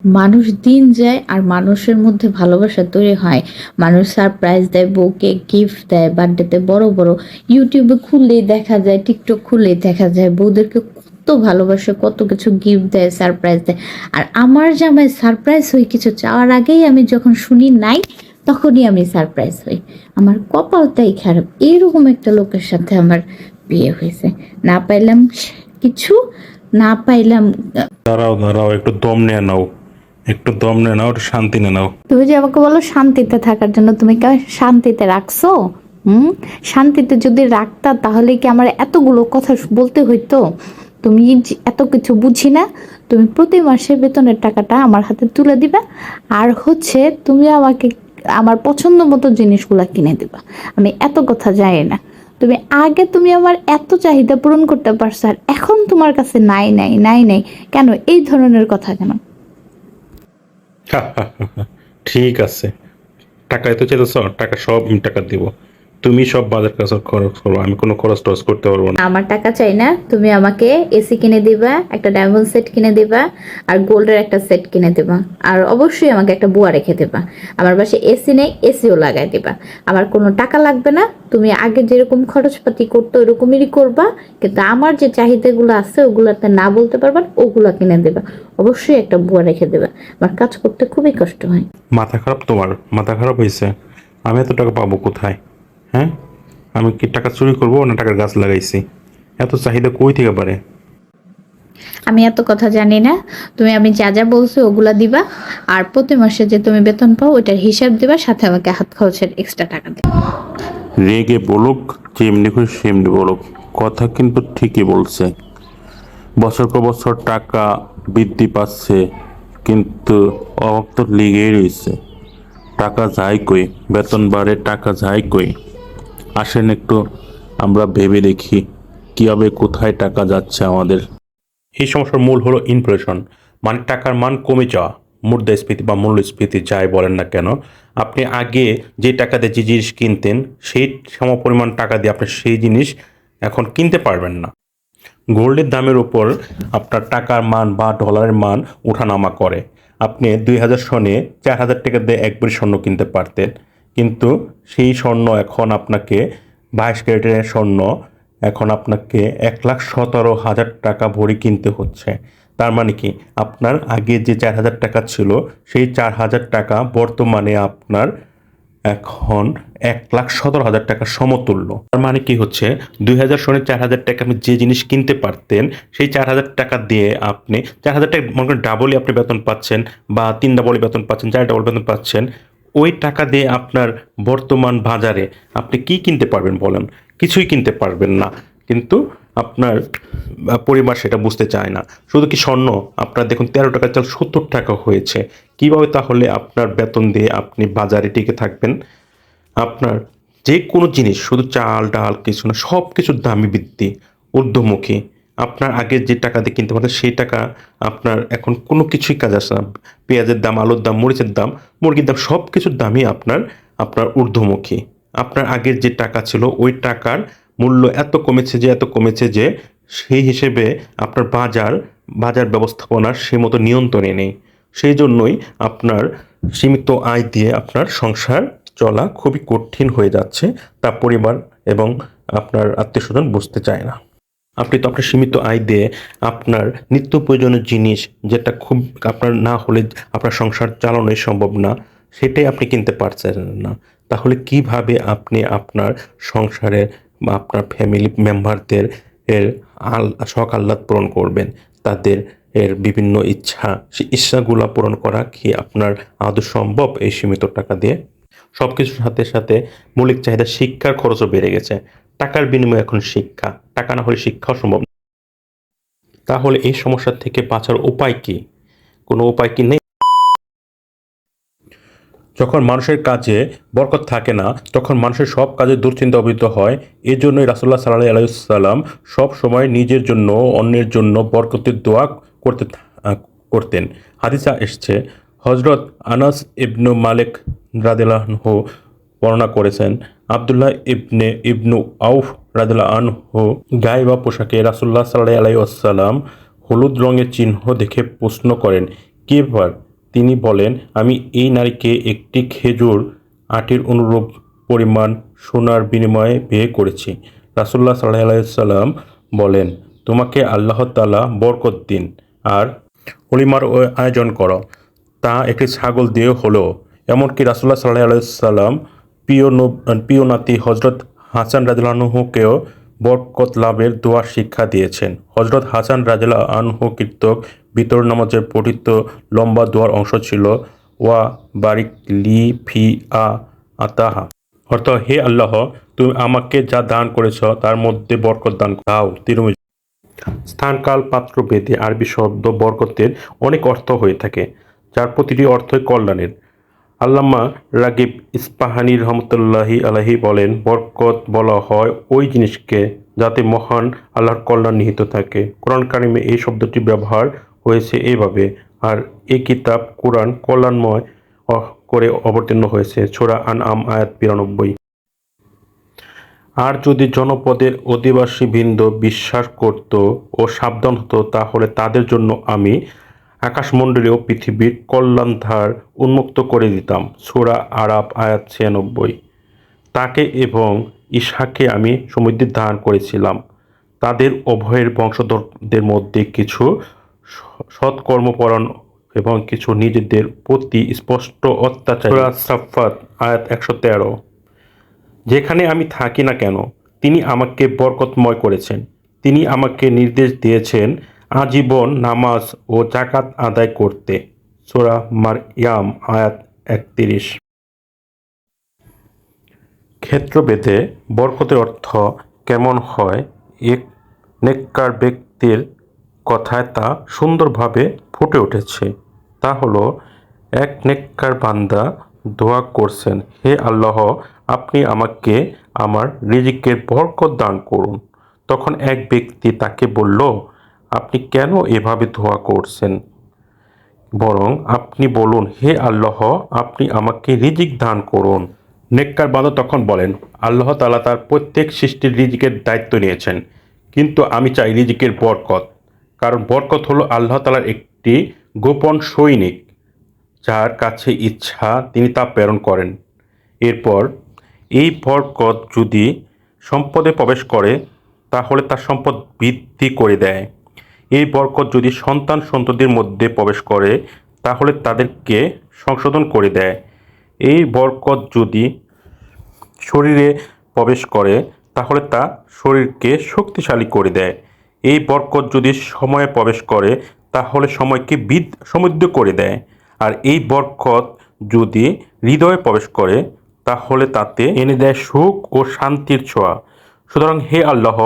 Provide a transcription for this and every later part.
মানুষ দিন যায় আর মানুষের মধ্যে ভালোবাসা তৈরি হয়। মানুষ সারপ্রাইজ দেয়, বউকে গিফট দেয়, বার্থডেতে বড় বড়। ইউটিউবে খুললেই দেখা যায়, টিকটক খুললেই দেখা যায় বউদেরকে কত ভালোবাসে, কত কিছু গিফট দেয়, সারপ্রাইজ দেয়। আর আমার জামাই সারপ্রাইজ হই কিছু চাওয়ার আগেই, আমি যখন শুনি নাই তখনই আমি সারপ্রাইজ হই। আমার কপালটাই খারাপ, এরকম একটা লোকের সাথে আমার বিয়ে হয়েছে। না পাইলাম কিছু, না পাইলাম। দাঁড়াও দাঁড়াও, একটু দম নিয়ে নাও, একটু দম নিয়ে নাও, একটু শান্তি নিয়ে নাও। তুমি যে আমাকে বলো শান্তিতে থাকার জন্য, তুমি কি আমায় শান্তিতে রাখছো? শান্তিতে যদি রাখতা তাহলে কি আমার এতগুলো কথা বলতে হইতো? তুমি এত কিছু বুঝি না। তুমি প্রতি মাসে বেতনের টাকাটা আমার হাতে তুলে দিবা, আর হচ্ছে তুমি আমাকে আমার পছন্দ মতো জিনিসগুলা কিনে দিবা। আমি এত কথা জানি না। তুমি আগে তুমি আমার এত চাহিদা পূরণ করতে পারছো, আর এখন তোমার কাছে নাই নাই নাই নাই কেন? এই ধরনের কথা কেন? ঠিক আছে, টাকা এত চেয়েছ, টাকা সব আমি টাকা দিব। তুমি সব বাজার কাজ খরচ করো, আমি কোনো খরচ টরচ করতে পারবো না। আমার টাকা চাই না। তুমি আমাকে এসি কিনে দিবা, একটা ডায়মন্ড সেট কিনে দিবা, আর গোল্ডের একটা সেট কিনে দিবা। আর অবশ্যই আমাকে একটা বুয়া রেখে দিবা। আমার বাসায় এসি নেই, এসিও লাগাই দিবা। আমার কোনো টাকা লাগবে না। তুমি আগে যেরকম খরচপাতি করতো ওরকমই করবা, কিন্তু আমার যে চাহিদাগুলো আছে ওগুলোতে না বলতে পারবা, ওগুলো কিনে দেবা। অবশ্যই একটা বুয়া রেখে দেবা। আমার কাজ করতে খুবই কষ্ট হয়। মাথা খারাপ তোমার? মাথা খারাপ হয়েছে? আমি এত টাকা পাবো কোথায়? হ্যাঁ, আমি কি টাকা চুরি করবো না টাকার গাছ লাগাইছি? এত চাহিদা কই থেকে পারে? আমি এত কথা জানি না। তুমি আমি যা যা বলছো ওগুলা দিবা, আর প্রতি মাসে যে তুমি বেতন পাও ওইটার হিসাব দিবা, সাথে আমাকে হাত খরচের এক্সট্রা টাকা দিবা। রেগে বলুক, যেমনি খুশি সেমনি বলুক, কথা কিন্তু ঠিকই বলছে। বছর পর বছর টাকা বৃদ্ধি পাচ্ছে, কিন্তু অভাব তো লেগেই রয়েছে। টাকা যায় কই? বেতন বাড়ে, টাকা যায় কই? আসেন একটু আমরা ভেবে দেখি কিভাবে, কোথায় টাকা যাচ্ছে আমাদের। এই সমস্যার মূল হলো ইনফ্লেশন, মানে টাকার মান কমে যাওয়া। মুদ্রাস্ফীতি বা মূল্যস্ফীতি যাই বলেন না কেন, আপনি আগে যে টাকা দিয়ে যে জিনিস কিনতেন, সেই সমপরিমাণ টাকা দিয়ে আপনি সেই জিনিস এখন কিনতে পারবেন না। গোল্ডের দামের উপর আপনার টাকার মান বা ডলারের মান ওঠানামা করে। আপনি 2000 সনে 4000 টাকা দিয়ে একবারই স্বর্ণ কিনতে পারতেন, কিন্তু সেই স্বর্ণ এখন আপনাকে 22 ক্যারেটের স্বর্ণ এখন আপনাকে 1,17,000 টাকা ভরি কিনতে হচ্ছে। তার মানে কি, আপনার আগে যে 4000 টাকা ছিল, সেই 4000 টাকা বর্তমানে আপনার এখন 1,17,000 টাকা সমতুল্য। তার মানে কি হচ্ছে, 2000 সনে 4000 টাকা আপনি যে জিনিস কিনতে পারতেন, সেই 4000 টাকা দিয়ে আপনি 4000 টাকা মনে করেন ডাবলই আপনি বেতন পাচ্ছেন, বা 3 ডাবলই বেতন পাচ্ছেন, 4 ডাবল বেতন পাচ্ছেন। ওই টাকা দিয়ে আপনার বর্তমান বাজারে আপনি কি কিনতে পারবেন বলেন? কিছুই কিনতে পারবেন না। কিন্তু আপনার পরিবার সেটা বুঝতে চায় না। শুধু কি স্বর্ণ, আপনার দেখুন 13 টাকার চাল 70 টাকা হয়েছে। কিভাবে তাহলে আপনার বেতন দিয়ে আপনি বাজারে টিকে থাকবেন? আপনার যে কোনো জিনিস, শুধু চাল ডাল কিছু না, সব কিছুর দামই বৃদ্ধি, ঊর্ধ্বমুখী। আপনার আগের যে টাকা দিয়ে কিনতে পারতেন সেই টাকা আপনার এখন কোনো কিছুই কাজে আসে না। পেঁয়াজের দাম, আলুর দাম, মরিচের দাম, মুরগির দাম, সব কিছুর দামই আপনার আপনার ঊর্ধ্বমুখী। আপনার আগের যে টাকা ছিল ওই টাকার মূল্য এত কমেছে যে, এত কমেছে যে, সেই হিসেবে আপনার বাজার বাজার ব্যবস্থাপনার সেই মতো নিয়ন্ত্রণে নেই। সেই জন্যই আপনার সীমিত আয় দিয়ে আপনার সংসার চলা খুবই কঠিন হয়ে যাচ্ছে। তা পরিবার এবং আপনার আত্মীয়স্বজন বুঝতে চায় না। আপনি তো আপনার সীমিত আয় দিয়ে আপনার নিত্য প্রয়োজনীয় জিনিস, যেটা খুব আপনার না হলে আপনার সংসার চালানোই সম্ভব না, সেটাই আপনি কিনতে পারছেন না। তাহলে কিভাবে আপনি আপনার সংসারের বা আপনার ফ্যামিলি মেম্বারদের এর শখ আহ্লাদ পূরণ করবেন? তাদের বিভিন্ন ইচ্ছা, সেই ইচ্ছাগুলা পূরণ করা কি আপনার আদৌ সম্ভব এই সীমিত টাকা দিয়ে? সব কিছুর সাথে সাথে মৌলিক চাহিদা শিক্ষার খরচও বেড়ে গেছে। টাকার বিনিময়ে এখন শিক্ষা, টাকা না হলে শিক্ষাও সম্ভব না। তাহলে এই সমস্যা থেকে বাঁচার উপায় কি? কোনো উপায় কি নেই? যখন মানুষের কাজে বরকত থাকে না, তখন মানুষের সব কাজে দুশ্চিন্তা অবহিত হয়। এজন্যই রাসূলুল্লাহ সাল্লাল্লাহু আলাইহি ওয়াসাল্লাম সব সময় নিজের জন্য ও অন্যের জন্য বরকতের দোয়া করতে করতেন। হাদিসে এসেছে, হযরত আনাস ইবনু মালিক রাদিয়াল্লাহু আনহু বর্ণনা করেছেন, আব্দুল্লাহ ইবনু আউফ রাদিয়াল্লাহু আনহু গায়ে বা পোশাকে রাসূলুল্লাহ সাল্লাল্লাহু আলাইহি ওয়াসাল্লাম হলুদ রঙের চিহ্ন দেখে প্রশ্ন করেন, কি ব্যাপার, তিনি বলেন, আমি এই নারীকে একটি খেজুর আটির অনুরূপ পরিমাণ সোনার বিনিময়ে বিয়ে করেছি। রাসূলুল্লাহ সাল্লাল্লাহু আলাইহি ওয়াসাল্লাম বলেন, তোমাকে আল্লাহ তাআলা বরকত দিন আর ওলিমার আয়োজন করো, তা একটি ছাগল দিয়ে হলো। এমনকি রাসূলুল্লাহ সাল্লাল্লাহু আলাইহি ওয়াসাল্লাম প্রিয় নাতি হযরত হাসান রাদিয়াল্লাহু আনহুকেও বরকত লাভের দোয়া শিক্ষা দিয়েছেন। হযরত হাসান রাদিয়াল্লাহু আনহু কর্তৃক বিতর নামাজের পঠিত লম্বা দোয়ার অংশ ছিল ওয়া বারিক লি ফি আতাহা, অর্থাৎ হে আল্লাহ, তুমি আমাকে যা দান করেছ তার মধ্যে বরকত দান দাও। তিরমিজি। স্থানকাল পাত্র ভেদে আরবি শব্দ বরকতের অনেক অর্থ হয়ে থাকে, যার প্রতিটি অর্থই কল্যাণের। আল্লামা রাগিব ইস্পাহানী রহমতুল্লাহি আলাইহি বলেন, বরকত বলা হয় ওই জিনিসকে যাতে মহান আল্লাহর কল্যাণ নিহিত থাকে। কোরআন কারিমে এই শব্দটি ব্যবহার হয়েছে এইভাবে, আর এই কিতাব কোরআন কল্যাণময় করে অবতীর্ণ হয়েছে। সূরা আনআম আয়াত ৯২। আর যদি জনপদের অধিবাসীবৃন্দ বিশ্বাস করত ও সাবধান হতো, তাহলে তাদের জন্য আমি আকাশমণ্ডলী ও পৃথিবীর কল্যাণধার উন্মুক্ত করে দিতাম। সূরা আরাফ আয়াত ৯৬। তাকে এবং ঈসাকে আমি সমৃদ্ধি দান করেছিলাম। তাদের উভয়ের বংশধরদের মধ্যে কিছু সৎকর্মপরায়ণ এবং কিছু নিজেদের প্রতি স্পষ্ট অত্যাচারী। সূরা সাফফাত আয়াত ১১৩। যেখানে আমি থাকি না কেন, তিনি আমাকে বরকতময় করেছেন। তিনি আমাকে নির্দেশ দিয়েছেন আজীবন নামাজ ও যাকাত আদায় করতে। সূরা মারইয়াম আয়াত ৩১। ক্ষেত্রভেদে বরকতের অর্থ কেমন হয়, এক নেককার ব্যক্তির কথায় তা সুন্দরভাবে ফুটে উঠেছে। তা হলো, এক নেককার বান্দা দোয়া করছেন, হে আল্লাহ, আপনি আমাকে আমার রিজিকের বরকত দান করুন। তখন এক ব্যক্তি তাকে বলল, আপনি কেন এভাবে দোয়া করছেন? বরং আপনি বলুন, হে আল্লাহ, আপনি আমাকে রিজিক দান করুন। নেককার বান্দা তখন বলেন, আল্লাহ তাআলা তার প্রত্যেক সৃষ্টির রিজিকের দায়িত্ব নিয়েছেন, কিন্তু আমি চাই রিজিকের বরকত। কারণ বরকত হলো আল্লাহ তাআলার একটি গোপন সৈনিক, যার কাছে ইচ্ছা তিনি তা প্রেরণ করেন। এরপর এই বরকত যদি সম্পদে প্রবেশ করে, তাহলে তার সম্পদ বৃদ্ধি করে দেয়। এই বরকত যদি সন্তানদের মধ্যে প্রবেশ করে, তাহলে তাদেরকে সংশোধন করে দেয়। এই বরকত যদি শরীরে প্রবেশ করে, তাহলে তা শরীরকে শক্তিশালী করে দেয়। এই বরকত যদি সময়ে প্রবেশ করে, তাহলে সময়কে সমৃদ্ধ করে দেয়। আর এই বরকত যদি হৃদয়ে প্রবেশ করে, তাহলে তাতে এনে দেয় সুখ ও শান্তির ছোঁয়া। সুতরাং হে আল্লাহ,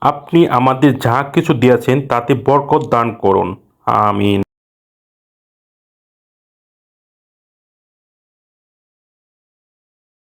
আপনি আমাদের যা কিছু দিয়েছেন তাতে বরকত দান করুন। আমিন।